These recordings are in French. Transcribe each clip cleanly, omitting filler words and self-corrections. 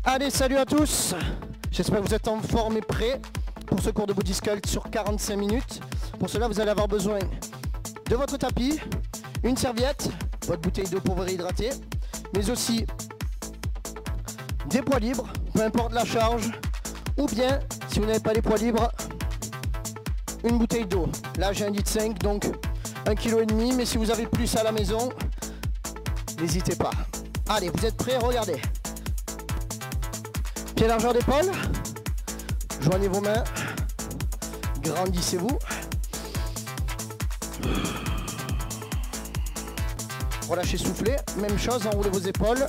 Allez, salut à tous. J'espère que vous êtes en forme et prêts pour ce cours de Body Sculpt sur 45 minutes. Pour cela, vous allez avoir besoin de votre tapis, une serviette, votre bouteille d'eau pour vous réhydrater, mais aussi des poids libres, peu importe la charge, ou bien, si vous n'avez pas les poids libres, une bouteille d'eau. Là, j'ai 1,5 litre, donc 1,5 kg, mais si vous avez plus à la maison, n'hésitez pas. Allez, vous êtes prêts? Regardez. Pied largeur d'épaule, joignez vos mains, grandissez-vous. Relâchez, soufflez, même chose, enroulez vos épaules.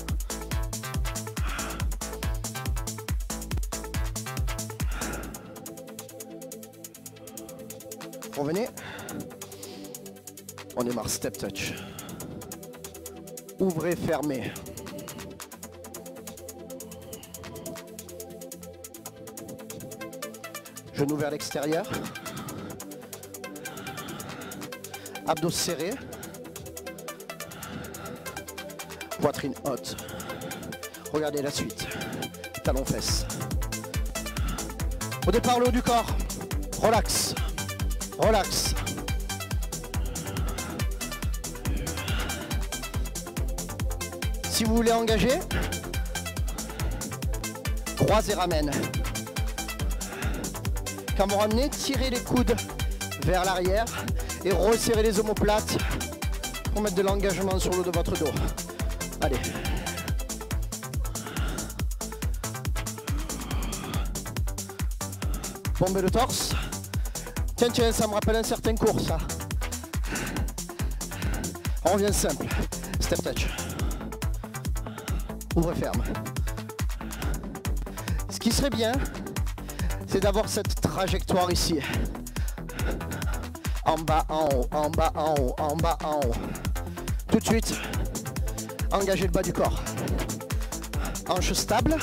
Revenez. On démarre step touch. Ouvrez, fermez. Genoux vers l'extérieur. Abdos serrés. Poitrine haute. Regardez la suite. Talons fesses. Au départ, le haut du corps. Relax. Relax. Si vous voulez engager, croise et ramène. Quand vous ramenez, tirez les coudes vers l'arrière et resserrez les omoplates pour mettre de l'engagement sur le haut de votre dos. Allez. Bombez le torse. Tiens, tiens, ça me rappelle un certain cours, ça. On revient simple. Step touch. Ouvre et ferme. Ce qui serait bien, c'est d'avoir cette trajectoire ici. En bas, en haut, en bas, en haut, en bas, en haut. Tout de suite, engagez le bas du corps. Hanche stable.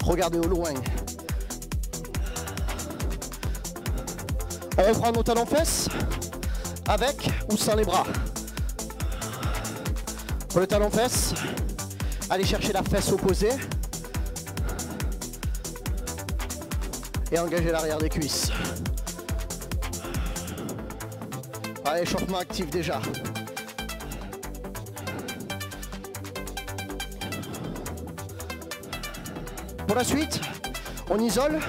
Regardez au loin. On reprend nos talons fesses avec ou sans les bras. Pour le talon fesses, allez chercher la fesse opposée et engagez l'arrière des cuisses. Allez, échauffement actif déjà. Pour la suite, on isole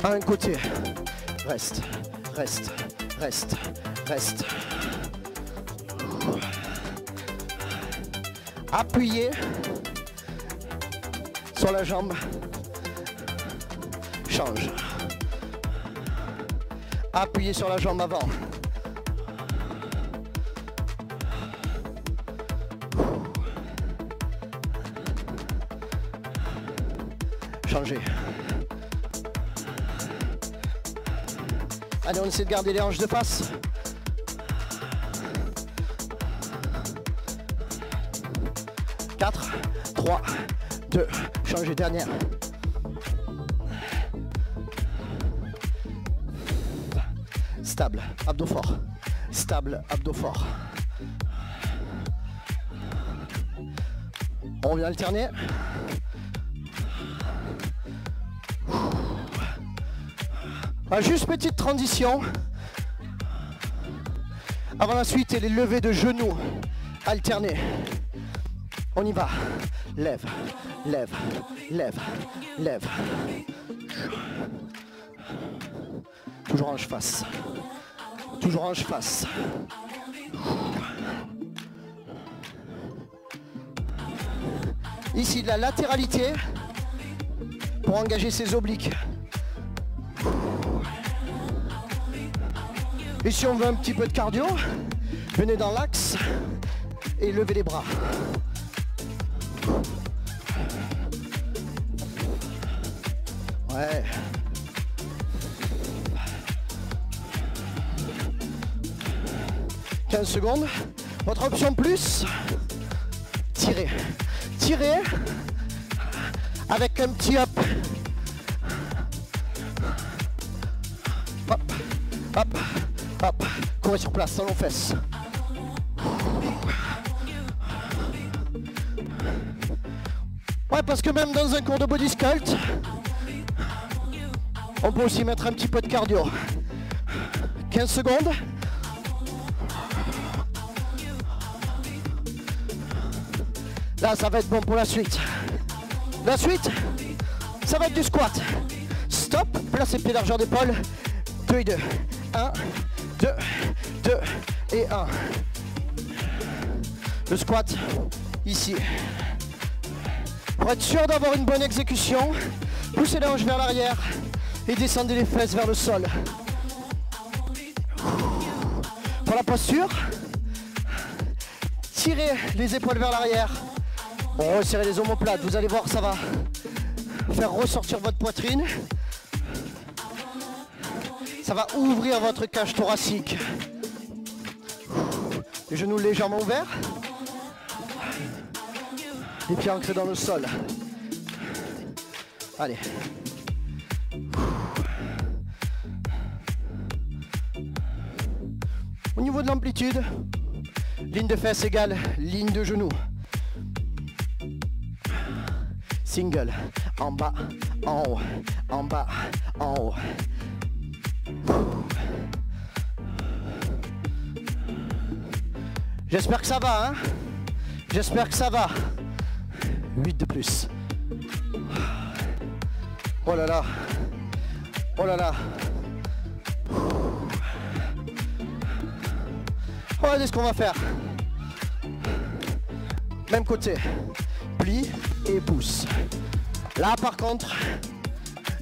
à un côté. Reste, reste, reste, reste. Appuyez sur la jambe. Change. Appuyez sur la jambe avant. Changez. Allez, on essaie de garder les hanches de face. Quatre, 3, 2, changez, dernière. Stable, abdos fort. Stable, abdos fort. On vient alterner. Juste petite transition. Avant la suite et les levées de genoux alternés. On y va. Lève, lève, lève, lève. Toujours hanche face. Toujours hanche face. Ici, de la latéralité pour engager ses obliques. Et si on veut un petit peu de cardio, venez dans l'axe et levez les bras. Ouais. « 15 secondes. Votre option plus, tirez. Tirez avec un petit up. Hop, hop, hop. Courez sur place, talons fesses. Ouais, parce que même dans un cours de body sculpt, on peut aussi mettre un petit peu de cardio. 15 secondes. Là, ça va être bon pour la suite. La suite, ça va être du squat. Stop, placez pied largeur d'épaule. 2 et 2. 1, 2, 2 et 1. Le squat, ici. Pour être sûr d'avoir une bonne exécution, poussez les hanches vers l'arrière et descendez les fesses vers le sol. Pour la posture, tirez les épaules vers l'arrière. Resserrez les omoplates, vous allez voir, ça va faire ressortir votre poitrine. Ça va ouvrir votre cage thoracique. Les genoux légèrement ouverts. Les pieds ancrés dans le sol. Allez. Au niveau de l'amplitude, ligne de fesses égale ligne de genou. Single, en bas, en haut, en bas, en haut. J'espère que ça va, hein? J'espère que ça va. 8 de plus. Oh là là. Oh là là. Regardez ce qu'on va faire. Même côté. Plie et pousse. Là par contre,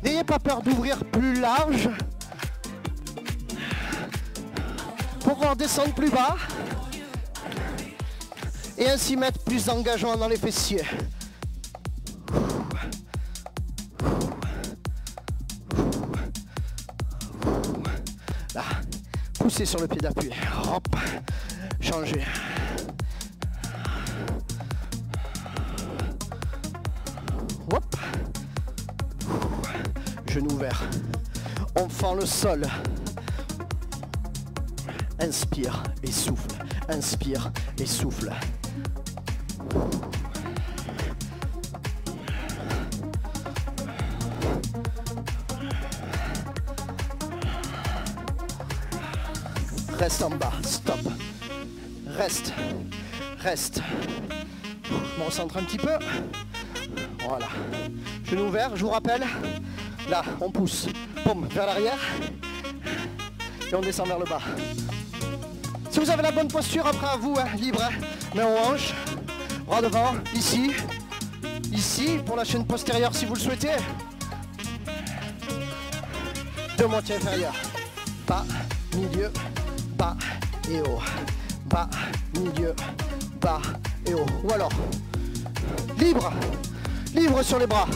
n'ayez pas peur d'ouvrir plus large pour pouvoir descendre plus bas et ainsi mettre plus d'engagement dans les fessiers. Là, poussez sur le pied d'appui. Hop, changez. Hop. Genou ouvert. On fend le sol. Inspire et souffle. Inspire et souffle. Reste en bas, stop. Reste, reste. Je me recentre un petit peu. Voilà. Genou ouvert, je vous rappelle. Là, on pousse. Paume vers l'arrière. Et on descend vers le bas. Si vous avez la bonne posture, après à vous, hein, libre. Hein. Main aux hanches. Bras devant, ici. Ici, pour la chaîne postérieure si vous le souhaitez. Deux moitiés inférieures. Bas, milieu, bas et haut. Bas, milieu, bas et haut. Ou alors, libre. Libre sur les bras.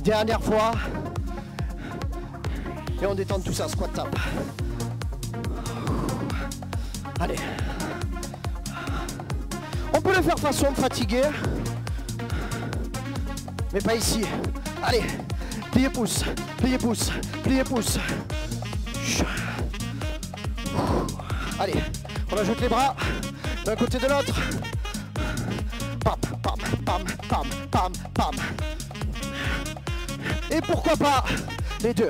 Dernière fois. Et on détend tout ça, squat tap. Allez. On peut le faire façon fatigué. Mais pas ici. Allez. Pliez pouce, pliez pouce, pliez pouce. Allez. On ajoute les bras d'un côté de l'autre. Pam, pam, pam, pam, pam, pam. Et pourquoi pas les deux.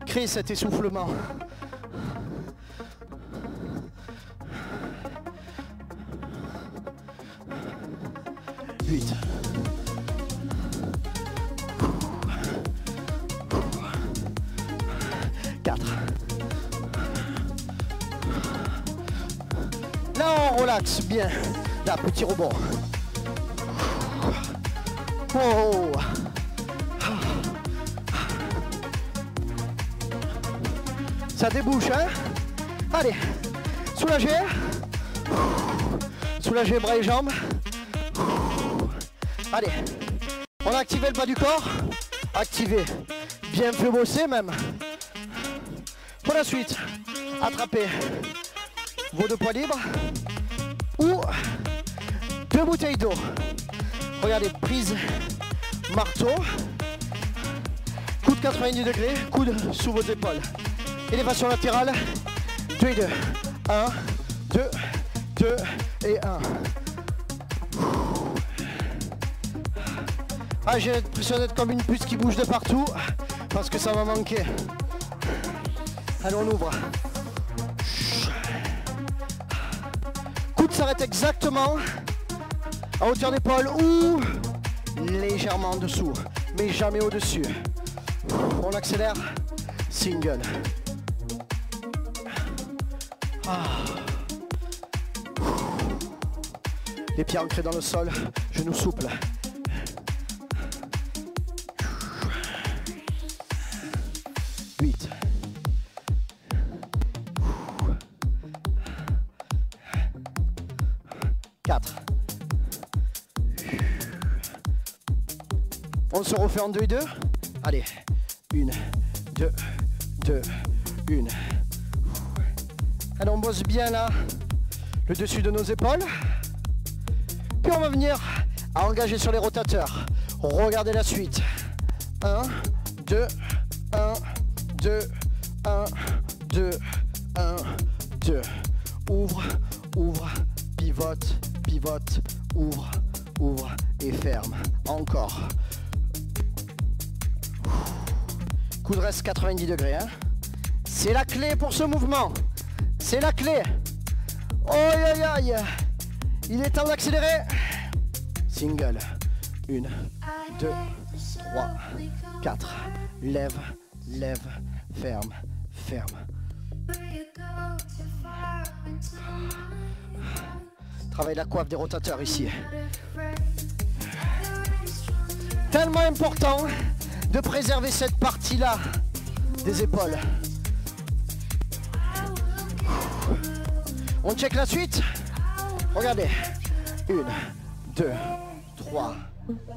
Créez cet essoufflement. Huit. Quatre. Là on relaxe bien. Là, petit rebond. Oh. Ça débouche, hein? Allez, soulagez. Soulagez bras et jambes. Allez, on a activé le bas du corps. Activé, bien fait bosser même. Pour la suite, attrapez vos deux poids libres ou deux bouteilles d'eau. Regardez, prise, marteau. Coude 90 degrés, coude sous vos épaules. Élévation latérale, 2 et 2. 1, 2, 2 et 1. Ah, j'ai l'impression d'être comme une puce qui bouge de partout parce que ça m'a manqué. Allez, on ouvre. Coude s'arrête exactement à hauteur d'épaule ou légèrement en dessous, mais jamais au-dessus. On accélère. Single. Les pieds ancrés dans le sol, genoux souples. 8. 4. On se refait en 2 et 2. Allez. 1, 2, 2, 1. Alors on bosse bien là, le dessus de nos épaules. Puis on va venir à engager sur les rotateurs. Regardez la suite. 1, 2, 1, 2, 1, 2, 1, 2. Ouvre, ouvre, pivote, pivote, ouvre, ouvre et ferme. Encore. Coude reste 90 degrés. Hein. C'est la clé pour ce mouvement. C'est la clé. Aïe aïe aïe. Il est temps d'accélérer. Single. 1, 2, 3, 4. Lève, lève, ferme, ferme. Travaille la coiffe des rotateurs ici. Tellement important de préserver cette partie-là des épaules. On check la suite. Regardez. 1, 2, 3,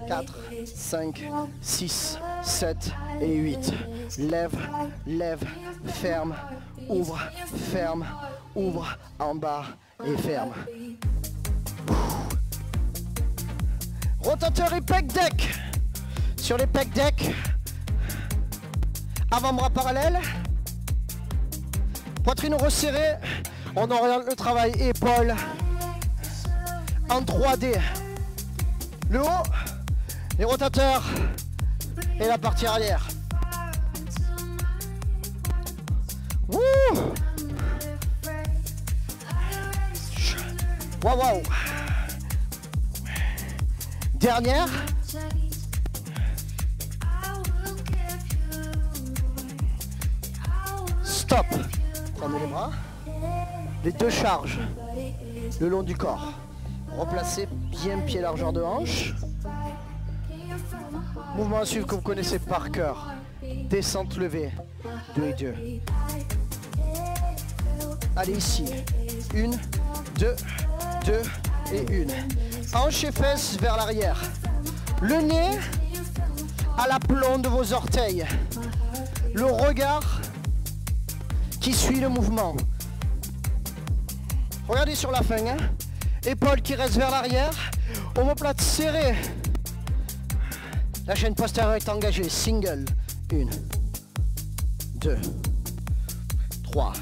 4, 5, 6, 7 et 8. Lève, lève, ferme, ouvre, en bas et ferme. Rotateur et pec deck. Sur les pec deck, avant-bras parallèle, poitrine resserrée, on oriente le travail épaule en 3D. Le haut, les rotateurs et la partie arrière. Wouh! Waouh, waouh! Dernière. Stop. Prenez les bras. Les deux charges le long du corps. Replacez bien pied largeur de hanche. Mouvement à suivre que vous connaissez par cœur. Descente levée. 2 et 2. Allez ici. 1, 2, 2 et 1. Hanche et fesses vers l'arrière. Le nez à l'aplomb de vos orteils. Le regard qui suit le mouvement. Regardez sur la fin, hein. Épaules qui restent vers l'arrière, omoplate serrée. La chaîne postérieure est engagée, single. 1, 2, 3.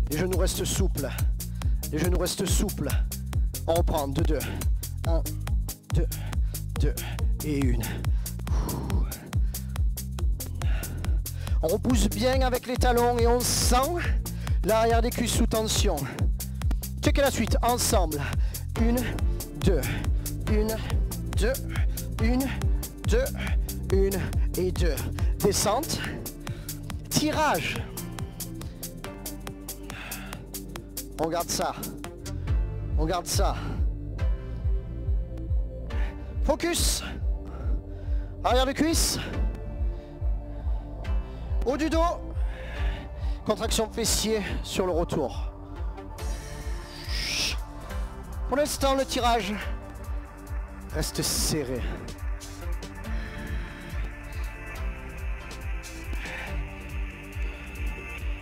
Les genoux restent souples. Les genoux restent souples. On reprend, 2, 2. 1, 2, 2 et 1. On repousse bien avec les talons et on sent l'arrière des cuisses sous tension. Checkez la suite, ensemble. 1, 2, 1, 2, 1, 2, 1 et 2. Descente. Tirage. On garde ça. On garde ça. Focus. Arrière de cuisse. Haut du dos. Contraction fessier sur le retour. Pour l'instant, le tirage reste serré.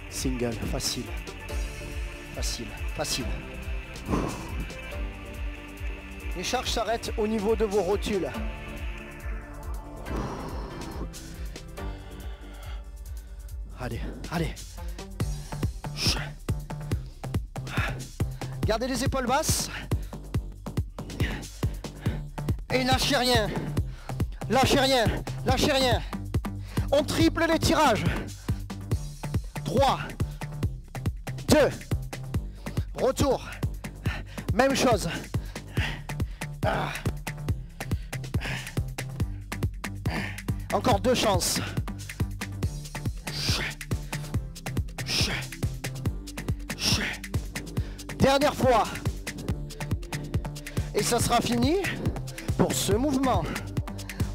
Single, facile. Facile, facile. Les charges s'arrêtent au niveau de vos rotules. Allez, allez. Gardez les épaules basses. Et lâchez rien. Lâchez rien. Lâchez rien. On triple les tirages. 3, 2, retour. Même chose. Encore 2 chances. Dernière fois. Et ça sera fini pour ce mouvement.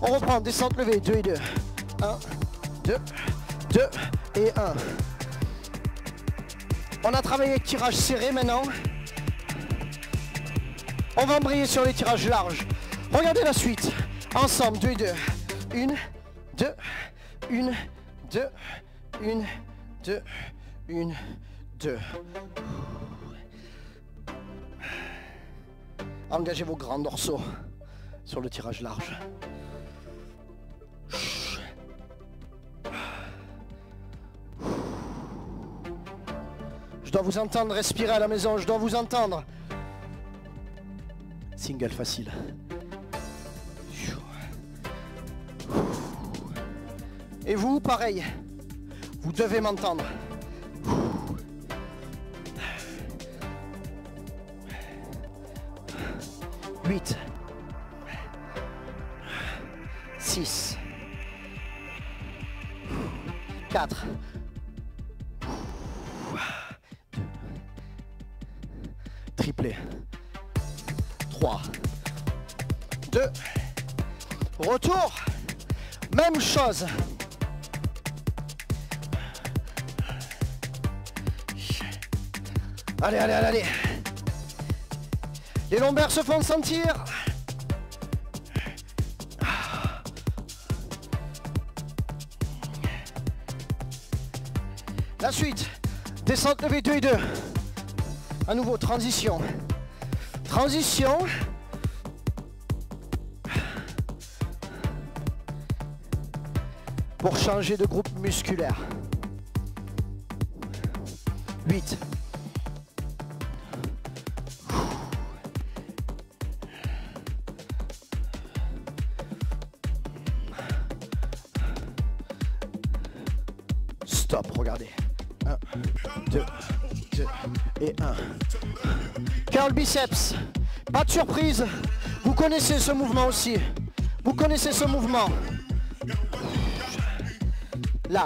On reprend descente levée, 2 et 2. 1, 2, 2 et 1. On a travaillé tirage serré maintenant. On va embrayer sur les tirages larges. Regardez la suite. Ensemble, 2 et 2. 1, 2, 1, 2, 1, 2, 1, 2. Engagez vos grands dorsaux sur le tirage large. Je dois vous entendre respirer à la maison, je dois vous entendre. Single facile. Et vous, pareil, vous devez m'entendre. 8, 6, 4, 2, triplé, 3, 2, retour, même chose. Allez, allez, allez, allez. Les lombaires se font sentir. La suite, descente levée 2 et 2. À nouveau, transition. Transition. Pour changer de groupe musculaire. 8. Stop, regardez. 1, 2, 2 et 1. Curl biceps. Pas de surprise. Vous connaissez ce mouvement aussi. Vous connaissez ce mouvement. Là.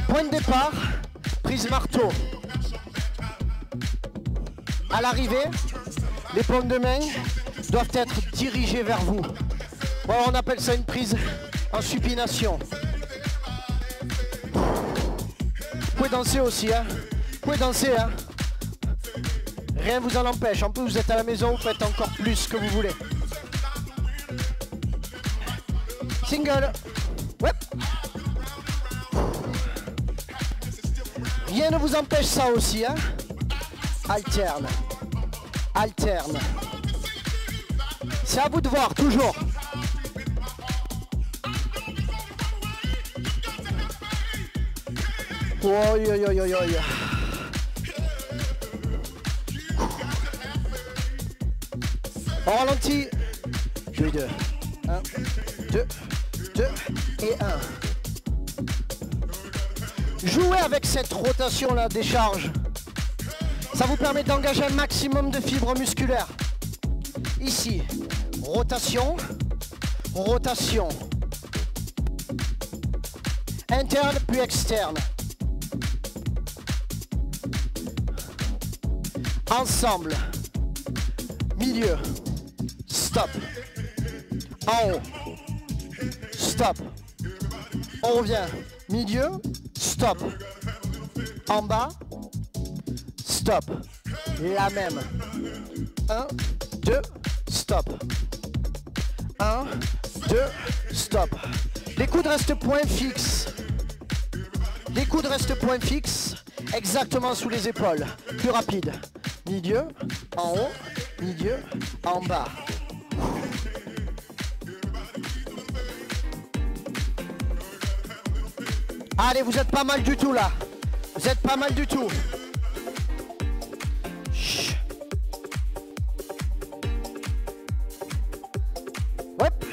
Point de départ. Prise marteau. À l'arrivée, les paumes de main doivent être dirigées vers vous. Bon, on appelle ça une prise en supination. Vous pouvez danser aussi, hein. Vous pouvez danser, hein. Rien vous en empêche. En plus, vous êtes à la maison, vous faites encore plus que vous voulez. Single. Ouais. Rien ne vous empêche ça aussi, hein. Alterne. Alterne. C'est à vous de voir, toujours. Oi, oi, oi, oi, oi. On ralentit. 2 et 2. 1, 2, 2 et 1. Jouez avec cette rotation-là des charges. Ça vous permet d'engager un maximum de fibres musculaires. Ici, rotation, rotation. Interne puis externe. Ensemble. Milieu. Stop. En haut. Stop. On revient. Milieu. Stop. En bas. Stop. La même. 1, 2, stop. 1, 2, stop. Les coudes restent point fixe. Les coudes restent point fixe. Exactement sous les épaules. Plus rapide. milieu, en haut, milieu, en bas. Allez, vous êtes pas mal du tout là. Vous êtes pas mal du tout. Chut. Hop.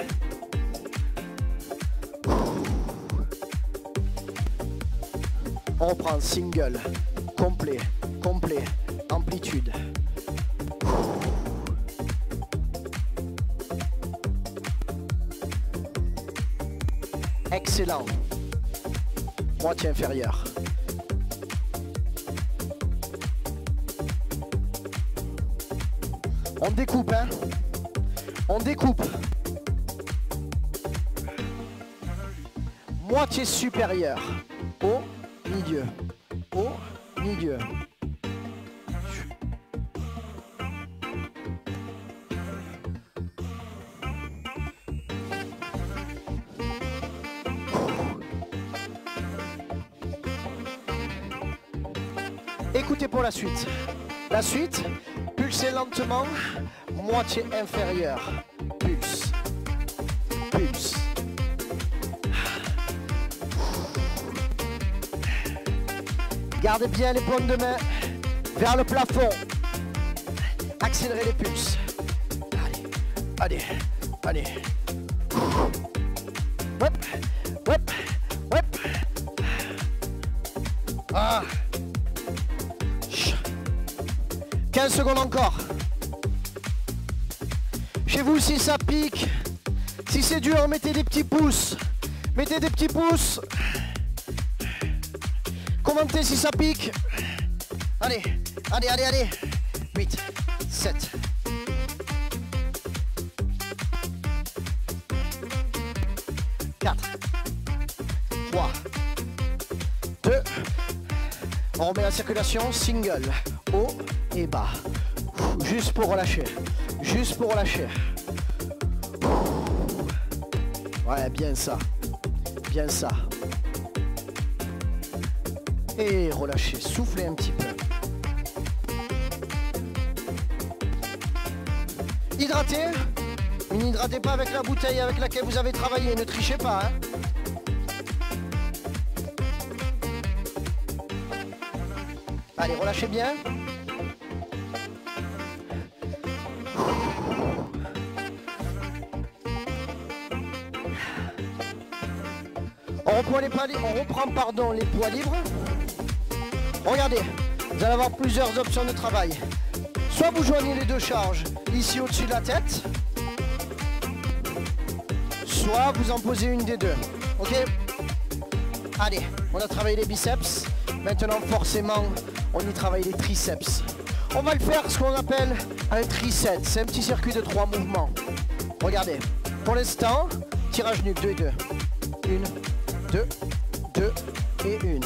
On reprend single, complet, complet, amplitude. Excellent. Moitié inférieure. On découpe, hein. On découpe. Moitié supérieure. Au milieu. Au milieu. Écoutez pour la suite. La suite, pulsez lentement, moitié inférieure. Pulse. Pulse. Gardez bien les paumes de main vers le plafond. Accélérez les pulses. Allez, allez, allez. Hop, hop, hop. Ah. 15 secondes encore. Chez vous, si ça pique, si c'est dur, mettez des petits pouces. Mettez des petits pouces. Commentez si ça pique. Allez, allez, allez, allez. 8, 7. 4, 3, 2. On remet la circulation, single. Haut et bas. Juste pour relâcher. Juste pour relâcher. Ouais, bien ça. Bien ça. Et relâchez. Soufflez un petit peu. Hydratez. Mais n'hydratez pas avec la bouteille avec laquelle vous avez travaillé. Ne trichez pas. Hein. Allez, relâchez bien. On reprend les poids libres. Regardez, vous allez avoir plusieurs options de travail. Soit vous joignez les deux charges ici au-dessus de la tête, soit vous en posez une des deux. Ok? Allez, on a travaillé les biceps. Maintenant, forcément, on y travaille les triceps. On va le faire ce qu'on appelle un tri-set. C'est un petit circuit de 3 mouvements. Regardez, pour l'instant, tirage nuque 2 et 2. 1, 2, 2 et 1.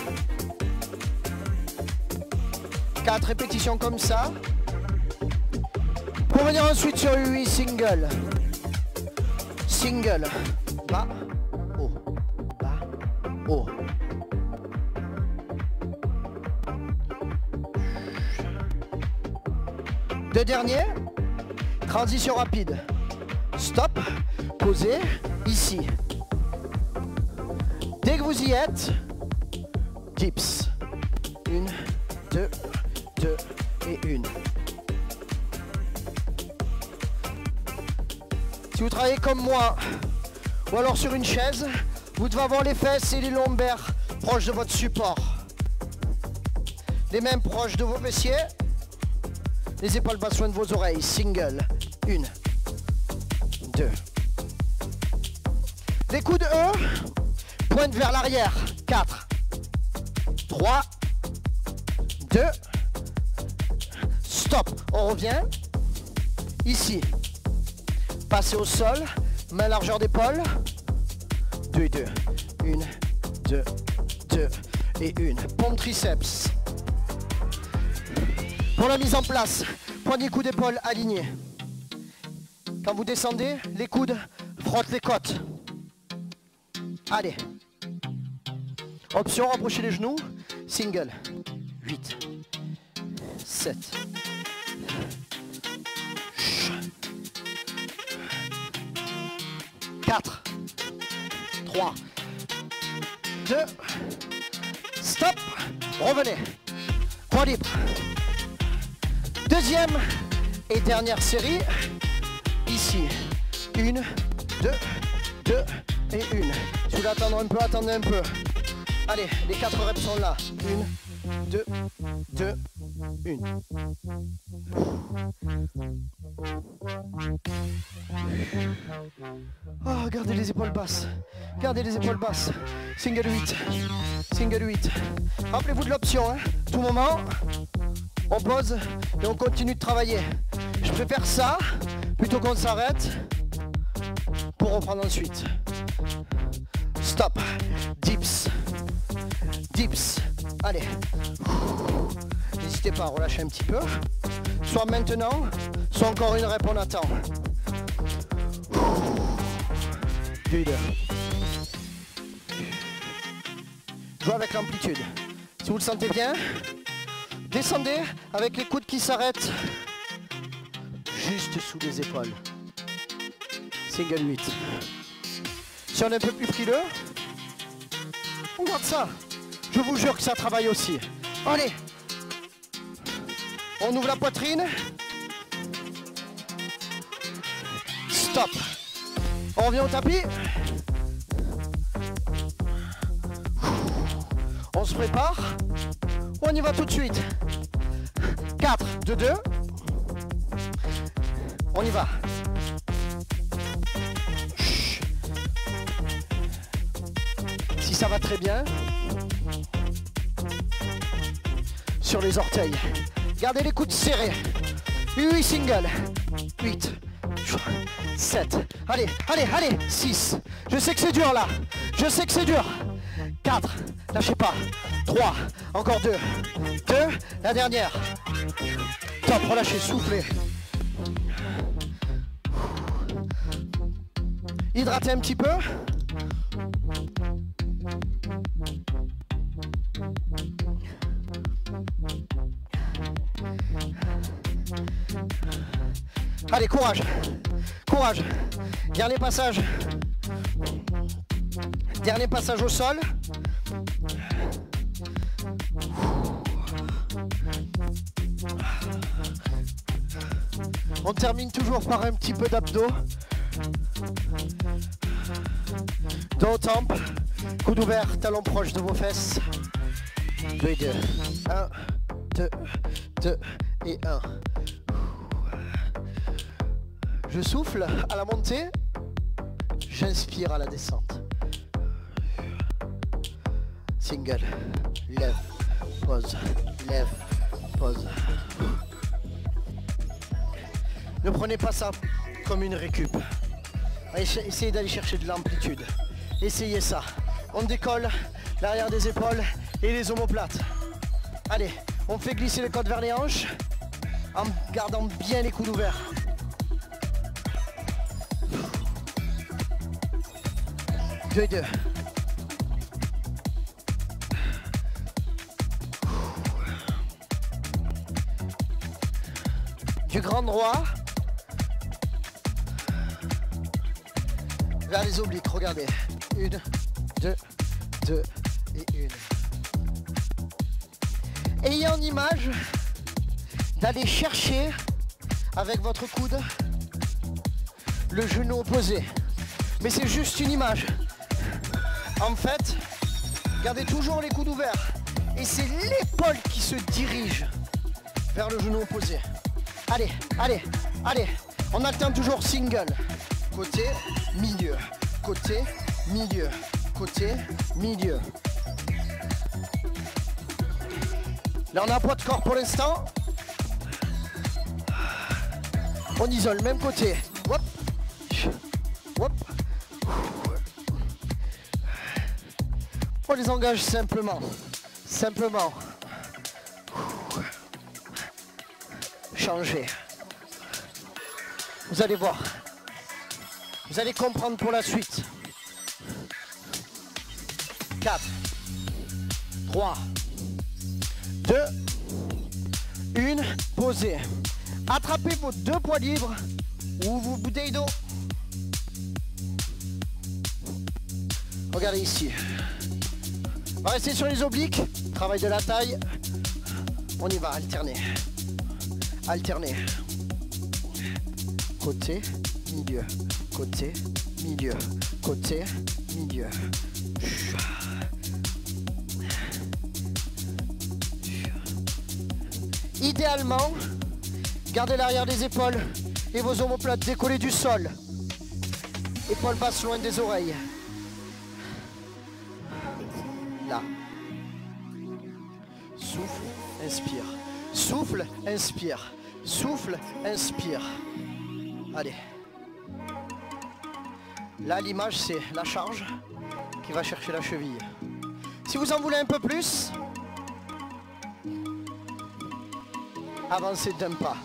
4 répétitions comme ça. Pour venir ensuite sur 8 single. Single. Bas, haut, bas, haut. Deux derniers. Transition rapide. Stop. Posez ici. Dès que vous y êtes, dips. 1, 2, 2 et 1. Si vous travaillez comme moi, ou alors sur une chaise, vous devez avoir les fesses et les lombaires proches de votre support. Les mains proches de vos fessiers. Les épaules basses loin de vos oreilles. Single. 1, 2. Les coudes, eux, pointent vers l'arrière. 4, 3, 2. Stop. On revient. Ici. Passez au sol. Main largeur d'épaule. 2 et 2. 1, 2, 2 et 1. Pompe triceps. Pour la mise en place, poignée coude d'épaule alignés. Quand vous descendez, les coudes frottent les côtes. Allez. Option, rapprochez les genoux. Single. 8, 7, 3, 2, stop, revenez, poids libre. Deuxième et dernière série, ici, 1, 2, 2 et 1. Si vous voulez attendre un peu. Allez, les 4 reps sont là. 1, 2, 2, 1. Oh, gardez les épaules basses. Gardez les épaules basses. Single 8. Single 8. Rappelez-vous de l'option, hein. Tout moment, on pose et on continue de travailler. Je préfère ça plutôt qu'on s'arrête pour reprendre ensuite. Stop. Dips. Dips. Allez. N'hésitez pas à relâcher un petit peu. Soit maintenant, soit encore une rep, on attend. 2. Jouez avec l'amplitude. Si vous le sentez bien, descendez avec les coudes qui s'arrêtent juste sous les épaules. Single 8. Si on est un peu plus frileux, on garde ça. Je vous jure que ça travaille aussi. Allez. On ouvre la poitrine. Stop. On revient au tapis. On se prépare. On y va tout de suite. 4, 2, 2. On y va. Si ça va très bien, sur les orteils. Gardez les coudes serrés. 8 single. 8. 7. Allez, allez, allez. 6. Je sais que c'est dur là. Je sais que c'est dur. 4. Lâchez pas. 3. Encore 2. 2. La dernière. Top. Relâchez. Soufflez. Hydratez un petit peu. Allez, courage. Courage. Dernier passage. Dernier passage au sol. On termine toujours par un petit peu d'abdos. Dos au temple. Coude ouvert, talon proche de vos fesses. 2 et 2. 1, 2, 2 et 1. Je souffle à la montée, j'inspire à la descente. Single, lève, pause, lève, pause. Ne prenez pas ça comme une récup. Essayez d'aller chercher de l'amplitude. Essayez ça. On décolle l'arrière des épaules et les omoplates. Allez, on fait glisser les côtes vers les hanches en gardant bien les coudes ouverts. Et 2. Du grand droit vers les obliques, regardez. 1, 2, 2 et 1. Ayez en image d'aller chercher avec votre coude le genou opposé. Mais c'est juste une image. En fait, gardez toujours les coudes ouverts. Et c'est l'épaule qui se dirige vers le genou opposé. Allez, allez, allez. On alterne toujours single. Côté, milieu. Côté, milieu. Côté, milieu. Là, on a un poids de corps pour l'instant. On isole, même côté. Hop. Hop. On les engage simplement. Simplement. Changer. Vous allez voir. Vous allez comprendre pour la suite. 4, 3, 2, 1, posez. Attrapez vos 2 poids libres ou vos bouteilles d'eau. Regardez ici. On va rester sur les obliques. Travail de la taille. On y va, alterner. Alterner. Côté, milieu. Côté, milieu. Côté, milieu. Idéalement, gardez l'arrière des épaules et vos omoplates décollées du sol. Épaules basses loin des oreilles. Là. Souffle, inspire. Souffle, inspire. Souffle, inspire. Allez. Là, l'image, c'est la charge qui va chercher la cheville. Si vous en voulez un peu plus, avancez d'un pas.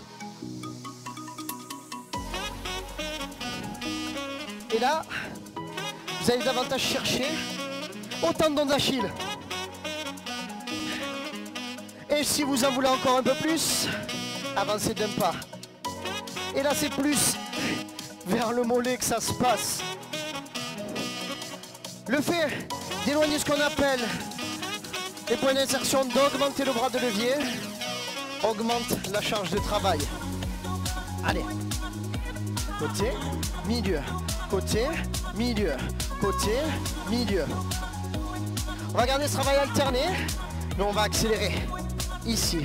Et là, vous allez davantage chercher au tendon d'Achille. Et si vous en voulez encore un peu plus, avancez d'un pas. Et là, c'est plus vers le mollet que ça se passe. Le fait d'éloigner ce qu'on appelle les points d'insertion, d'augmenter le bras de levier, augmente la charge de travail. Allez. Côté, milieu. Côté, milieu. Côté, milieu. On va garder ce travail alterné, mais on va accélérer. Ici,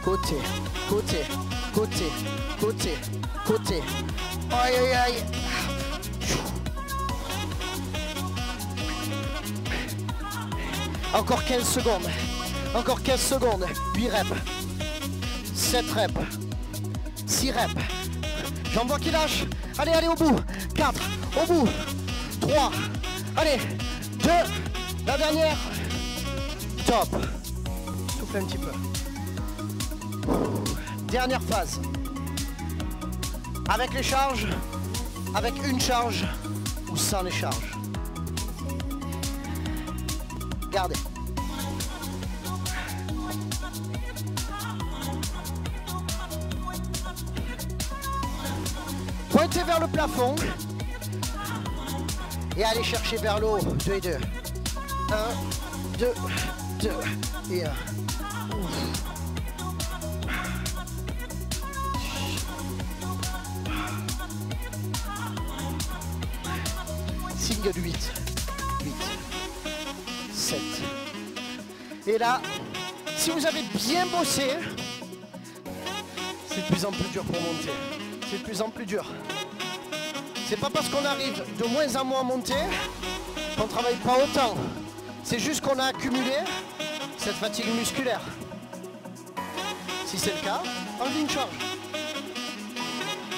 côté, côté, côté, côté, côté. Aïe, aïe, aïe. Encore 15 secondes. Encore 15 secondes. 8 reps. 7 reps. 6 reps. J'en vois qui lâche. Allez, allez, au bout. 4. Au bout. 3. Allez. 2. La dernière. Top. Souffle un petit peu. Dernière phase. Avec les charges. Avec une charge. Ou sans les charges. Gardez. Pointez vers le plafond. Et allez chercher vers le haut. 2 et 2. 1, 2, 2 et 1. Single 8. 8. 7. Et là, si vous avez bien bossé, c'est de plus en plus dur pour monter. C'est de plus en plus dur. C'est pas parce qu'on arrive de moins en moins à monter qu'on travaille pas autant. C'est juste qu'on a accumulé cette fatigue musculaire. Si c'est le cas, enlevez une charge.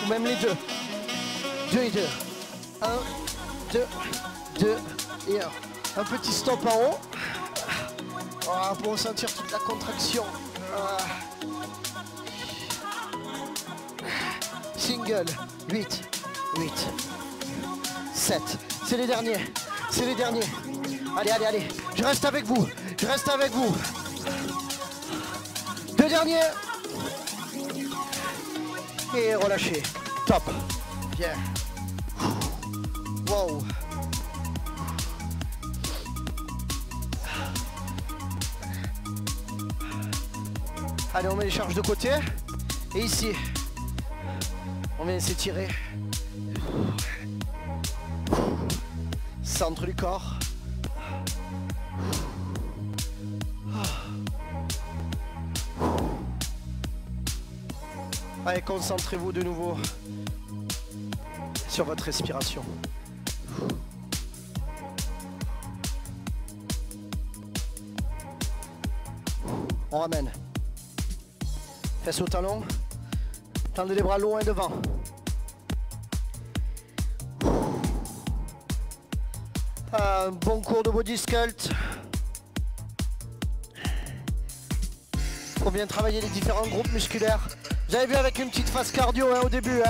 Ou même les deux. 2 et 2. 1, 2, 2 et 1. Un petit stop en haut. Oh, pour ressentir toute la contraction. Single. 8. 8. 7. C'est les derniers. C'est les derniers. Allez, allez, allez. Je reste avec vous. Je reste avec vous. 2 derniers. Et relâchez. Top. Bien. Wow. Allez, on met les charges de côté. Et ici, on vient s'étirer. Centre du corps. Allez, concentrez-vous de nouveau sur votre respiration. On ramène. Fesses au talon. Tendez les bras loin devant. Un bon cours de body sculpt. Pour bien travailler les différents groupes musculaires. Vous avez vu avec une petite phase cardio au début.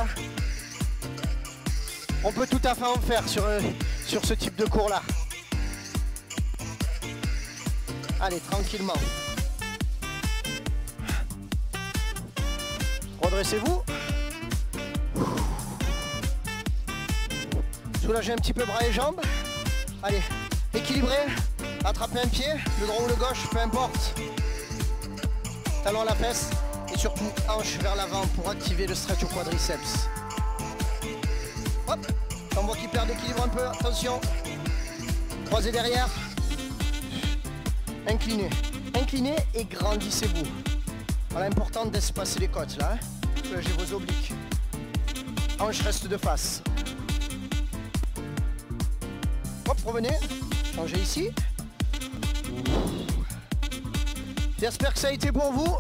On peut tout à fait en faire sur ce type de cours là. Allez, tranquillement. Redressez-vous. Soulagez un petit peu bras et jambes. Allez, Équilibré, attrapez un pied, le droit ou le gauche, peu importe. Talon à la fesse et surtout hanche vers l'avant pour activer le stretch au quadriceps. Hop, on voit qu'il perd l'équilibre un peu, attention. Croisez derrière. Inclinez. Inclinez et grandissez-vous. Voilà, important d'espacer les côtes là. Soulagez vos obliques. Hanche reste de face. Hop, revenez. Changez ici. J'espère que ça a été pour vous.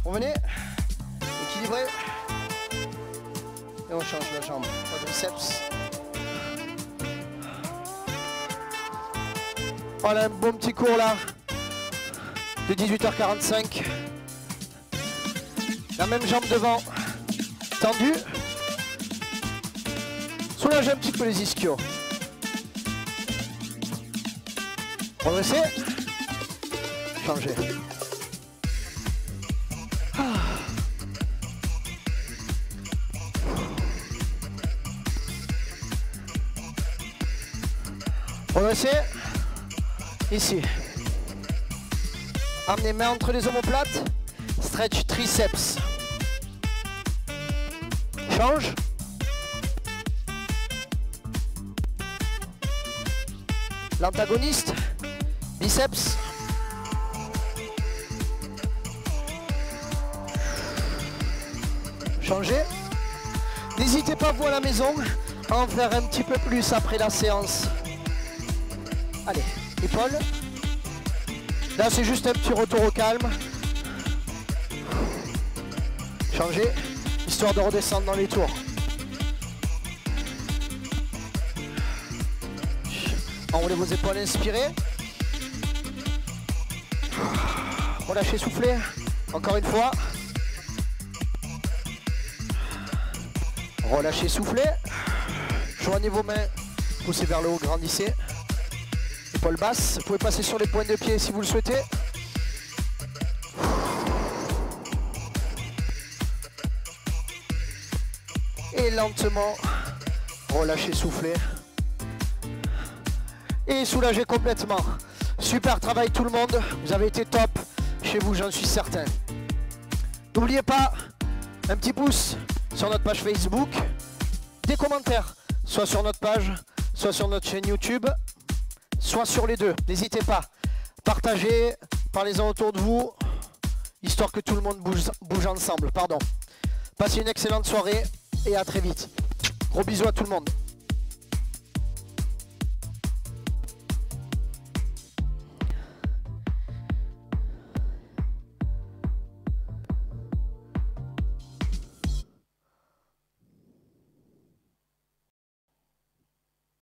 Revenez. Équilibré. Et on change la jambe. Quadriceps. Voilà un bon petit cours là. De 18h45. La même jambe devant. Tendue. Soulagez un petit peu les ischios. Redressez. Changez. Redressez. Ici. Amenez main entre les omoplates. Stretch triceps. Change. L'antagoniste. Biceps. Changez. N'hésitez pas, vous à la maison, à en faire un petit peu plus après la séance. Allez, épaules. Là, c'est juste un petit retour au calme. Changez, histoire de redescendre dans les tours. Enroulez vos épaules, inspirez. Relâchez, soufflez. Encore une fois. Relâchez, soufflez. Joignez vos mains, poussez vers le haut, grandissez. Épaules basses, vous pouvez passer sur les pointes de pied si vous le souhaitez. Et lentement, relâchez, soufflez. Et soulagez complètement. Super travail tout le monde, vous avez été top chez vous, j'en suis certain. N'oubliez pas, un petit pouce sur notre page Facebook, des commentaires, soit sur notre page, soit sur notre chaîne YouTube, soit sur les deux. N'hésitez pas, partagez, parlez-en autour de vous, histoire que tout le monde bouge ensemble. Pardon. Passez une excellente soirée et à très vite. Gros bisous à tout le monde.